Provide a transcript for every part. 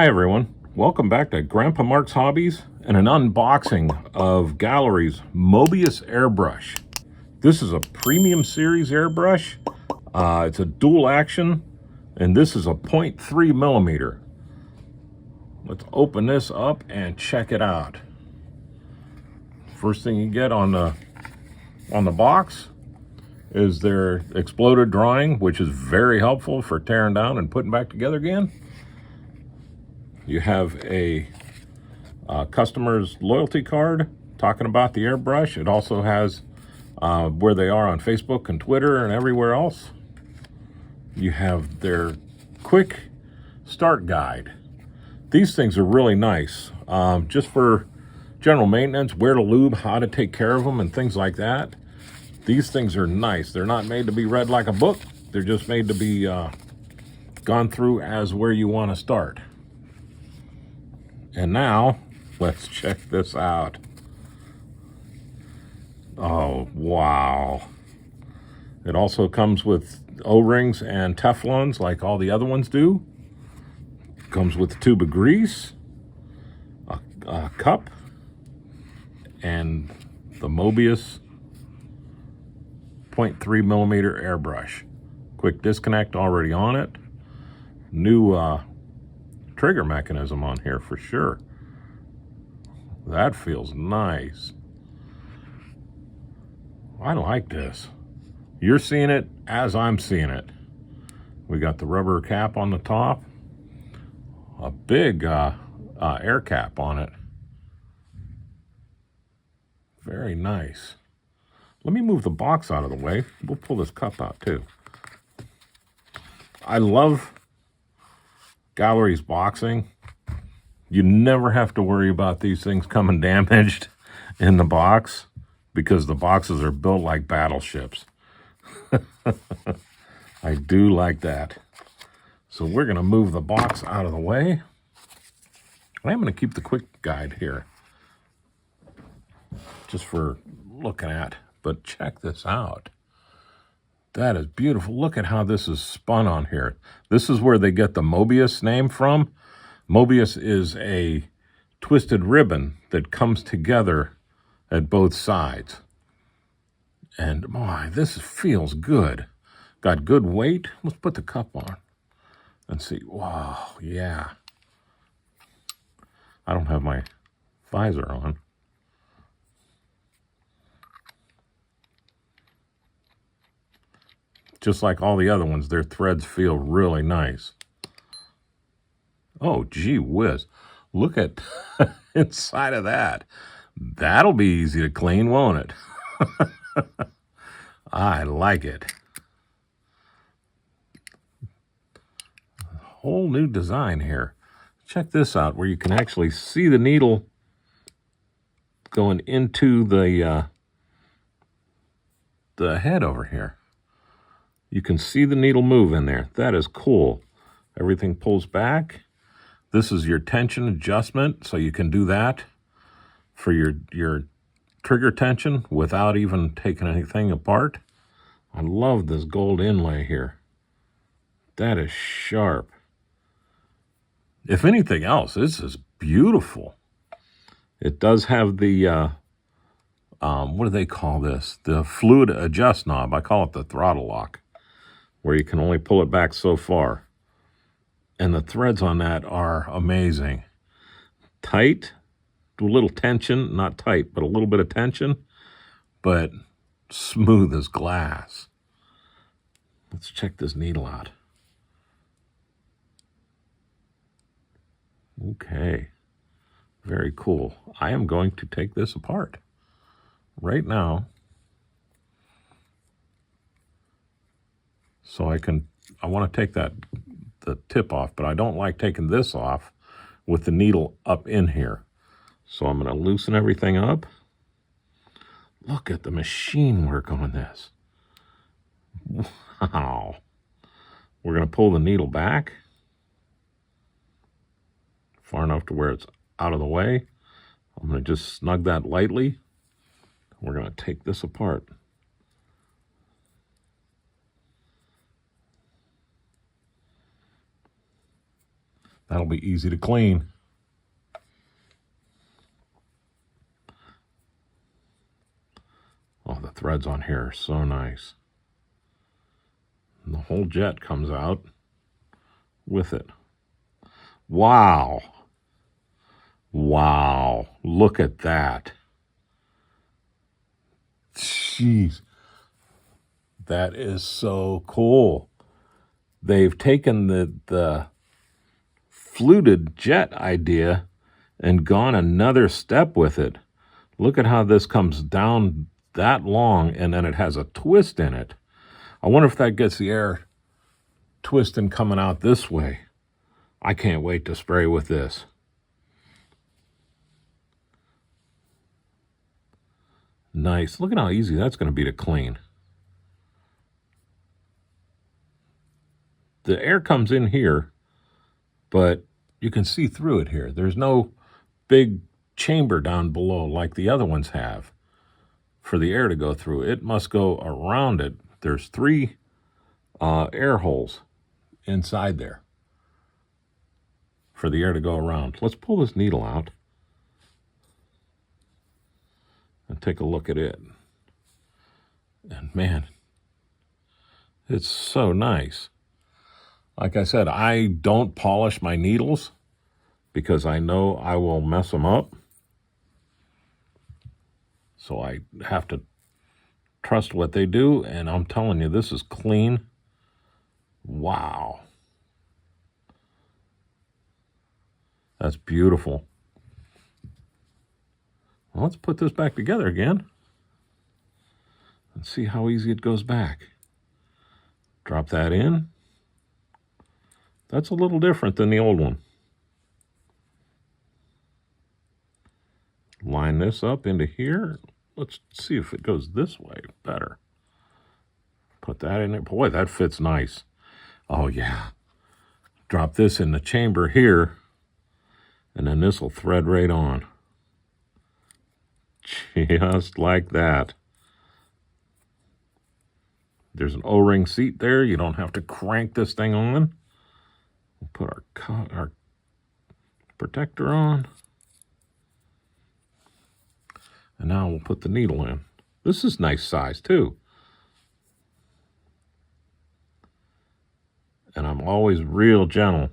Hi everyone, welcome back to Grandpa Mark's Hobbies and an unboxing of Gaahhleri's Mobius airbrush. This is a premium series airbrush. It's a dual action and this is a 0.3 millimeter. Let's open this up and check it out. First thing you get on the box is their exploded drawing, which is very helpful for tearing down and putting back together again. You have a customer's loyalty card talking about the airbrush. It also has where they are on Facebook and Twitter and everywhere else. You have their quick start guide. These things are really nice, just for general maintenance, where to lube, how to take care of them, and things like that. These things are nice. They're not made to be read like a book. They're just made to be gone through as where you want to start. And now, let's check this out. Oh, wow. It also comes with O-rings and Teflons like all the other ones do. Comes with a tube of grease, a cup, and the Mobius 0.3 millimeter airbrush. Quick disconnect already on it. New trigger mechanism on here for sure. That feels nice. I like this. You're seeing it as I'm seeing it. We got the rubber cap on the top, a big air cap on it. Very nice. Let me move the box out of the way. We'll pull this cup out too. I love Gaahhleri's boxing. You never have to worry about these things coming damaged in the box because the boxes are built like battleships. I do like that. So we're going to move the box out of the way. I'm going to keep the quick guide here just for looking at, but check this out. That is beautiful. Look at how this is spun on here. This is where they get the Mobius name from. Mobius is a twisted ribbon that comes together at both sides. And boy, this feels good. Got good weight. Let's put the cup on and see. Wow, yeah. I don't have my visor on. Just like all the other ones, their threads feel really nice. Oh, gee whiz. Look at inside of that. That'll be easy to clean, won't it? I like it. Whole new design here. Check this out, where you can actually see the needle going into the head over here. You can see the needle move in there. That is cool. Everything pulls back. This is your tension adjustment, so you can do that for your trigger tension without even taking anything apart. I love this gold inlay here. That is sharp. If anything else, this is beautiful. It does have the, what do they call this? The fluid adjust knob. I call it the throttle lock, where you can only pull it back so far. And the threads on that are amazing. Tight, a little tension, not tight, but a little bit of tension, but smooth as glass. Let's check this needle out. Okay, very cool. I am going to take this apart right now. So I want to take the tip off, but I don't like taking this off with the needle up in here. So I'm going to loosen everything up. Look at the machine work on this. Wow. We're going to pull the needle back far enough to where it's out of the way. I'm going to just snug that lightly. We're going to take this apart. That'll be easy to clean. Oh, the threads on here are so nice. And the whole jet comes out with it. Wow. Wow. Look at that. Jeez. That is so cool. They've taken the fluted jet idea and gone another step with it. Look at how this comes down that long, and then it has a twist in it. I wonder if that gets the air twisting coming out this way. I can't wait to spray with this. Nice. Look at how easy that's going to be to clean. The air comes in here, but you can see through it here. There's no big chamber down below like the other ones have for the air to go through. It must go around it. There's 3 air holes inside there for the air to go around. Let's pull this needle out and take a look at it. And man, it's so nice. Like I said, I don't polish my needles because I know I will mess them up. So I have to trust what they do, and I'm telling you, this is clean. Wow. That's beautiful. Well, let's put this back together again and see how easy it goes back. Drop that in. That's a little different than the old one. Line this up into here. Let's see if it goes this way better. Put that in there. Boy, that fits nice. Oh, yeah. Drop this in the chamber here, and then this will thread right on. Just like that. There's an O-ring seat there. You don't have to crank this thing on. We'll put our protector on. And now we'll put the needle in. This is nice size too. And I'm always real gentle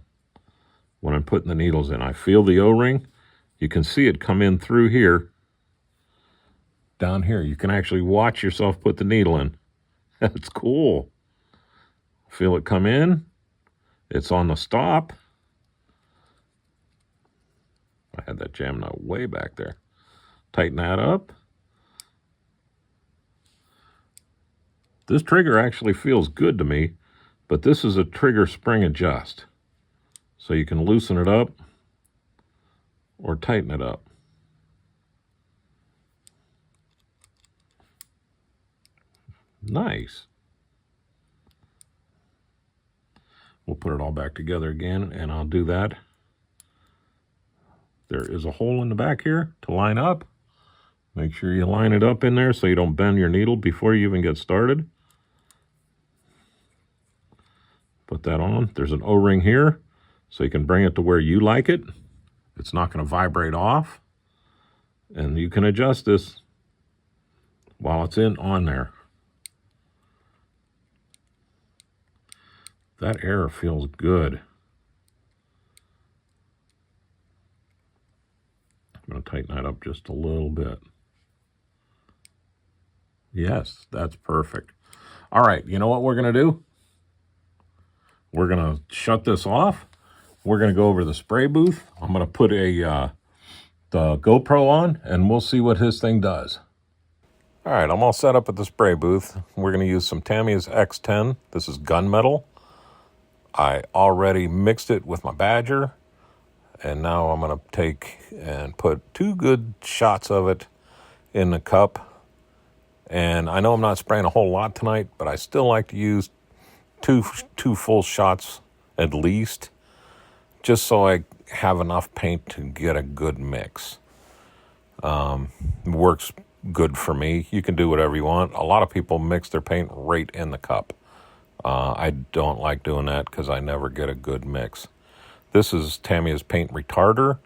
when I'm putting the needles in. I feel the O-ring. You can see it come in through here. Down here, you can actually watch yourself put the needle in. That's cool. Feel it come in. It's on the stop. I had that jammed out way back there. Tighten that up. This trigger actually feels good to me, but this is a trigger spring adjust. So you can loosen it up or tighten it up. Nice. We'll put it all back together again, and I'll do that. There is a hole in the back here to line up. Make sure you line it up in there so you don't bend your needle before you even get started. Put that on. There's an O-ring here, so you can bring it to where you like it. It's not going to vibrate off. And you can adjust this while it's on there. That air feels good. I'm going to tighten that up just a little bit. Yes, that's perfect. All right, you know what we're going to do? We're going to shut this off. We're going to go over to the spray booth. I'm going to put the GoPro on, and we'll see what his thing does. All right, I'm all set up at the spray booth. We're going to use some Tamiya's X10. This is gunmetal. I already mixed it with my Badger, and now I'm going to take and put 2 good shots of it in the cup. And I know I'm not spraying a whole lot tonight, but I still like to use two full shots at least, just so I have enough paint to get a good mix. Works good for me. You can do whatever you want. A lot of people mix their paint right in the cup. I don't like doing that because I never get a good mix. This is Tamiya's paint retarder,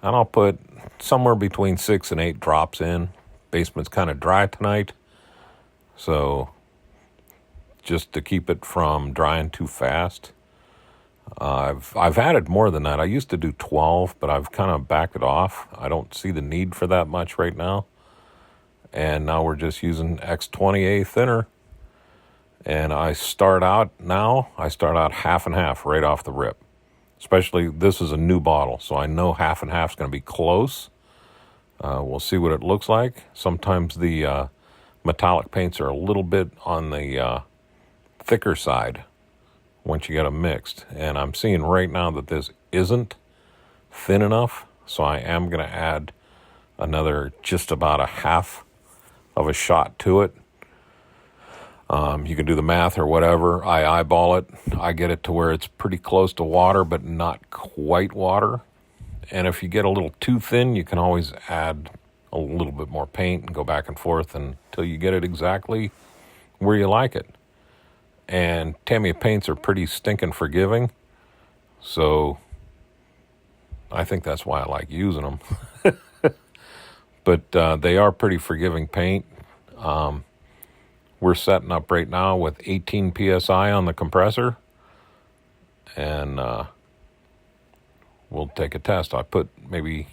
and I'll put somewhere between 6 and 8 drops in. Basement's kind of dry tonight, so just to keep it from drying too fast. I've added more than that. I used to do 12, but I've kind of backed it off. I don't see the need for that much right now. And now we're just using X20A thinner. And I start out half and half right off the rip. Especially, this is a new bottle, so I know half and half is going to be close. We'll see what it looks like. Sometimes the metallic paints are a little bit on the thicker side once you get them mixed. And I'm seeing right now that this isn't thin enough, so I am going to add another just about a half of a shot to it. You can do the math or whatever. I eyeball it. I get it to where it's pretty close to water, but not quite water. And if you get a little too thin, you can always add a little bit more paint and go back and forth until you get it exactly where you like it. And Tamiya paints are pretty stinking forgiving, so I think that's why I like using them. But they are pretty forgiving paint. We're setting up right now with 18 PSI on the compressor, and we'll take a test. I put maybe,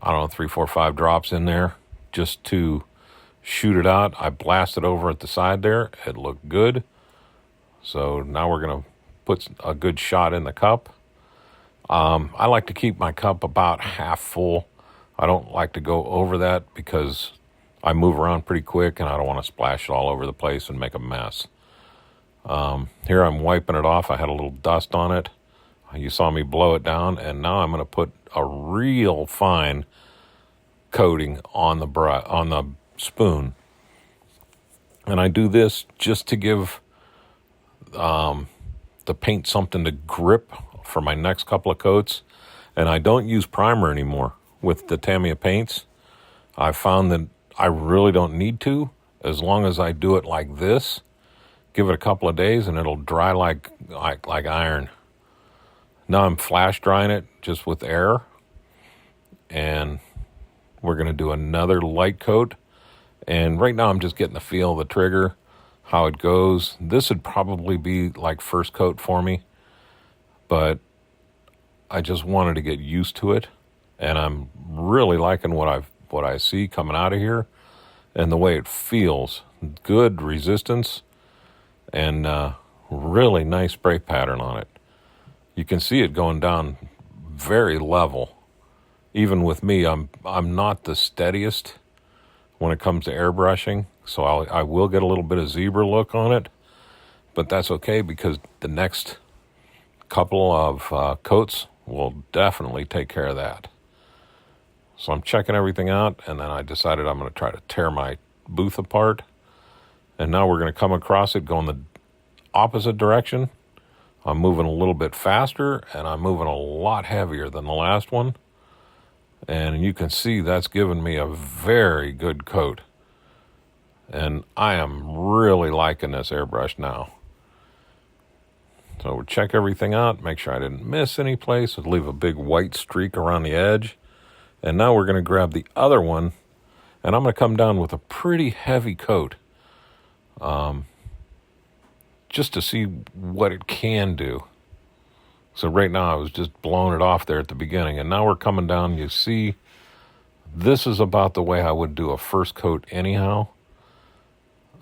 3, 4, 5 drops in there just to shoot it out. I blasted over at the side there. It looked good. So now we're going to put a good shot in the cup. I like to keep my cup about half full. I don't like to go over that because I move around pretty quick and I don't want to splash it all over the place and make a mess. Here I'm wiping it off. I had a little dust on it. You saw me blow it down, and now I'm going to put a real fine coating on the spoon. And I do this just to give the paint something to grip for my next couple of coats. And I don't use primer anymore with the Tamiya paints. I found that I really don't need to, as long as I do it like this. Give it a couple of days and it'll dry like iron. Now I'm flash drying it just with air, and we're going to do another light coat. And right now I'm just getting the feel of the trigger, how it goes. This would probably be like first coat for me, but I just wanted to get used to it, and I'm really liking what I see coming out of here and the way it feels. Good resistance and really nice spray pattern on it. You can see it going down very level. Even with me, I'm not the steadiest when it comes to airbrushing, so I will get a little bit of zebra look on it, but that's okay because the next couple of coats will definitely take care of that. So I'm checking everything out, and then I decided I'm going to try to tear my booth apart. And now we're going to come across it going the opposite direction. I'm moving a little bit faster, and I'm moving a lot heavier than the last one. And you can see that's given me a very good coat. And I am really liking this airbrush now. So we'll check everything out, make sure I didn't miss any place. It'll leave a big white streak around the edge. And now we're going to grab the other one, and I'm going to come down with a pretty heavy coat. Just to see what it can do. So right now I was just blowing it off there at the beginning, and now we're coming down. You see, this is about the way I would do a first coat anyhow.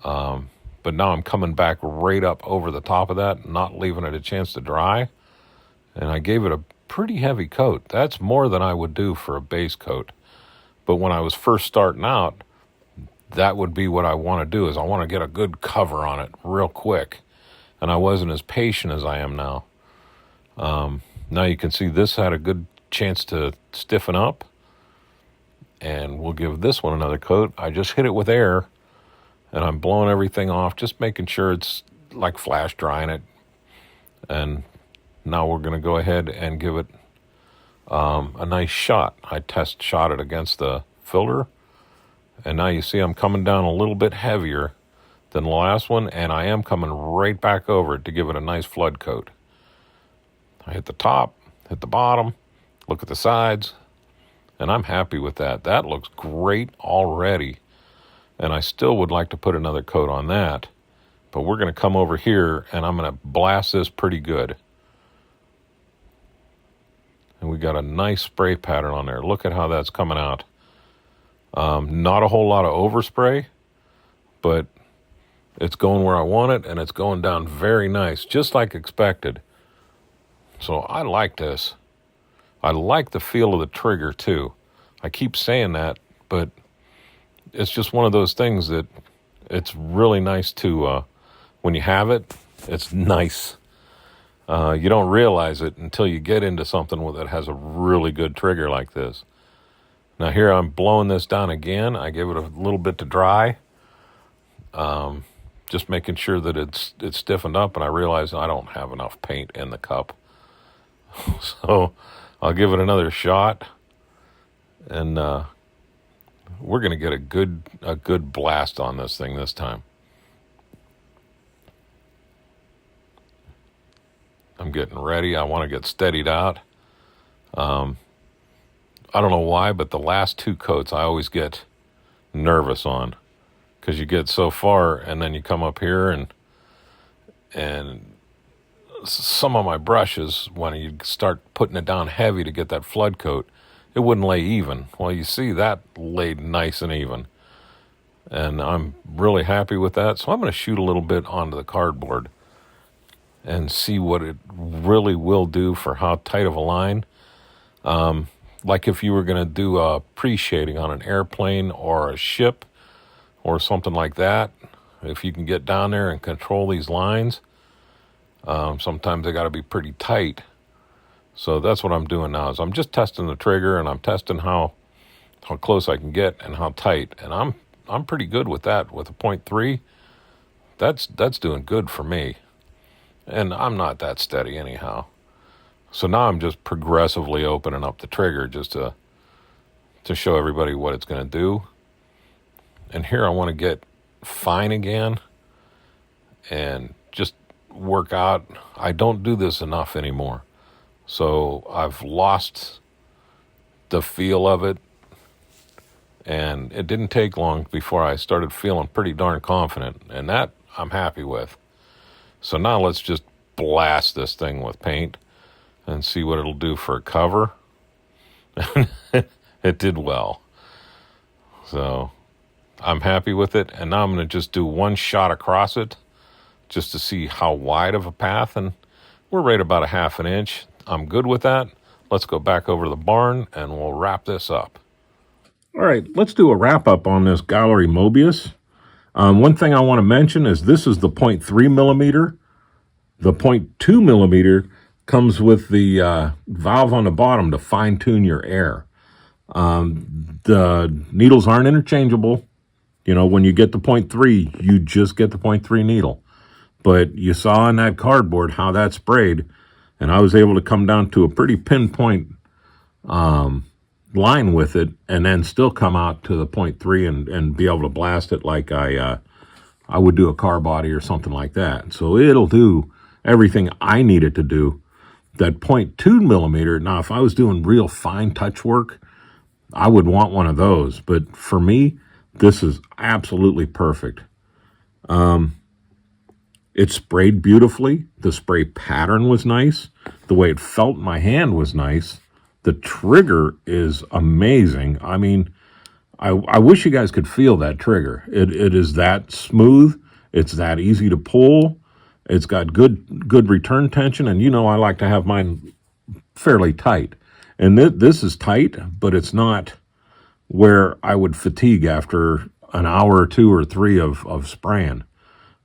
But now I'm coming back right up over the top of that, not leaving it a chance to dry. And I gave it a pretty heavy coat. That's more than I would do for a base coat. But when I was first starting out, that would be what I want to do, is I want to get a good cover on it real quick. And I wasn't as patient as I am now. Now you can see this had a good chance to stiffen up. And we'll give this one another coat. I just hit it with air, and I'm blowing everything off, just making sure it's like flash drying it. And now we're going to go ahead and give it a nice shot. I test shot it against the filter. And now you see I'm coming down a little bit heavier than the last one, and I am coming right back over it to give it a nice flood coat. I hit the top, at the bottom, look at the sides, and I'm happy with that. That looks great already, and I still would like to put another coat on that, but we're going to come over here, and I'm going to blast this pretty good. And we got a nice spray pattern on there. Look at how that's coming out. Not a whole lot of overspray, but it's going where I want it, and it's going down very nice, just like expected. So I like this. I like the feel of the trigger too. I keep saying that, but it's just one of those things that it's really nice to, when you have it, it's nice. You don't realize it until you get into something that has a really good trigger like this. Now here I'm blowing this down again. I give it a little bit to dry. Just making sure that it's stiffened up, and I realize I don't have enough paint in the cup. So I'll give it another shot, and we're going to get a good blast on this thing this time. I'm getting ready. I want to get steadied out. I don't know why, but the last two coats I always get nervous on, because you get so far and then you come up here and some of my brushes, when you start putting it down heavy to get that flood coat, it wouldn't lay even. Well, you see that laid nice and even, and I'm really happy with that. So I'm going to shoot a little bit onto the cardboard and see what it really will do for how tight of a line. Like if you were going to do a pre-shading on an airplane or a ship or something like that, if you can get down there and control these lines, sometimes they got to be pretty tight. So that's what I'm doing now, is I'm just testing the trigger, and I'm testing how close I can get and how tight. And I'm pretty good with that. With a 0.3, that's doing good for me. And I'm not that steady anyhow. So now I'm just progressively opening up the trigger just to show everybody what it's going to do. And here I want to get fine again and just work out. I don't do this enough anymore. So I've lost the feel of it. And it didn't take long before I started feeling pretty darn confident. And that I'm happy with. So now let's just blast this thing with paint and see what it'll do for a cover. It did well. So I'm happy with it. And now I'm going to just do one shot across it just to see how wide of a path. And we're right about a 1/2 inch. I'm good with that. Let's go back over to the barn and we'll wrap this up. All right, let's do a wrap up on this Gaahleri Mobius. One thing I want to mention is this is the 0.3 millimeter. The 0.2 millimeter comes with the valve on the bottom to fine-tune your air. The needles aren't interchangeable. You know, when you get the 0.3, you just get the 0.3 needle. But you saw on that cardboard how that sprayed, and I was able to come down to a pretty pinpoint line with it, and then still come out to the 0.3 and be able to blast it like I would do a car body or something like that. So it'll do everything I need it to do. That 0.2 millimeter, now if I was doing real fine touch work, I would want one of those. But for me, this is absolutely perfect. It sprayed beautifully. The spray pattern was nice. The way it felt in my hand was nice. The trigger is amazing. I mean, I wish you guys could feel that trigger. It is that smooth. It's that easy to pull. It's got good return tension, and you know I like to have mine fairly tight. And this is tight, but it's not where I would fatigue after an hour or 2 or 3 of spraying.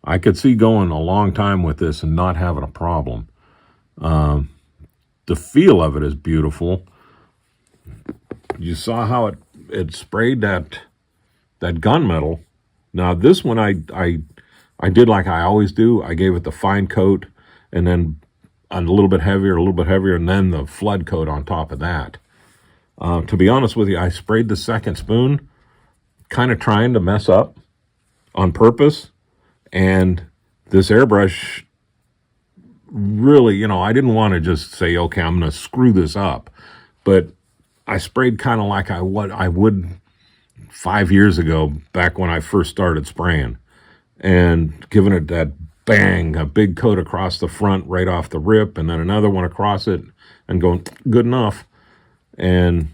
I could see going a long time with this and not having a problem. The feel of it is beautiful. You saw how it sprayed that gunmetal. Now this one I did like I always do. I gave it the fine coat, and then a little bit heavier, and then the flood coat on top of that. To be honest with you, I sprayed the second spoon, kind of trying to mess up on purpose, and this airbrush really, you know, I didn't want to just say, okay, I'm going to screw this up. But I sprayed kind of like I would 5 years ago, back when I first started spraying, and giving it that bang, a big coat across the front right off the rip, and then another one across it, and going, good enough. And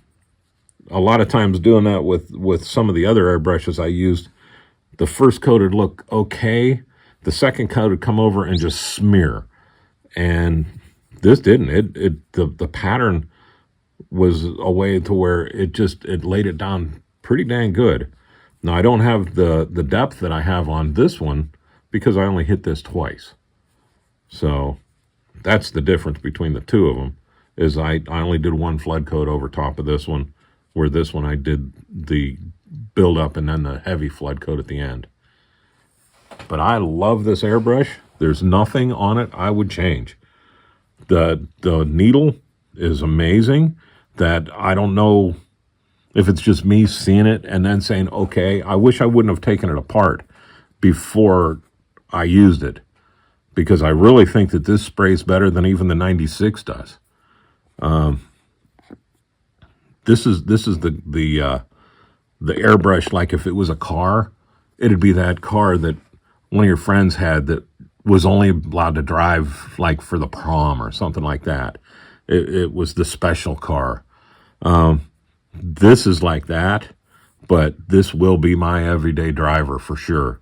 a lot of times doing that with some of the other airbrushes I used, the first coat would look okay. The second coat would come over and just smear. And this didn't. The pattern was a way to where it laid it down pretty dang good. Now, I don't have the depth that I have on this one because I only hit this twice. So that's the difference between the two of them, is I only did one flood coat over top of this one, where this one I did the build up and then the heavy flood coat at the end. But I love this airbrush. There's nothing on it I would change. The needle is amazing. That I don't know if it's just me seeing it and then saying, okay, I wish I wouldn't have taken it apart before I used it, because I really think that this sprays better than even the 96 does. This is the airbrush. Like if it was a car, it'd be that car that one of your friends had that was only allowed to drive like for the prom or something like that. It was the special car. This is like that, but this will be my everyday driver for sure.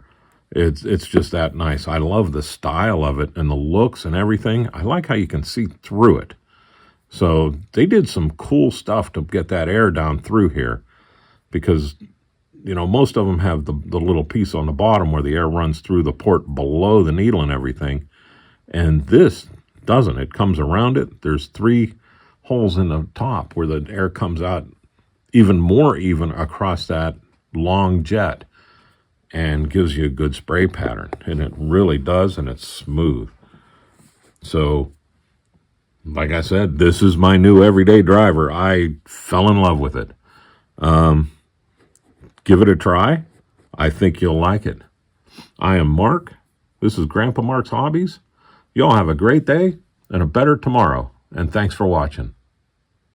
It's just that nice. I love the style of it and the looks and everything. I like how you can see through it. So they did some cool stuff to get that air down through here, because, you know, most of them have the little piece on the bottom where the air runs through the port below the needle and everything. And this doesn't. It comes around it. There's 3 holes in the top where the air comes out even more even across that long jet and gives you a good spray pattern. And it really does, and it's smooth. So, like I said, this is my new everyday driver. I fell in love with it. Give it a try. I think you'll like it. I am Mark. This is Grandpa Mark's Hobbies. Y'all have a great day and a better tomorrow. And thanks for watching.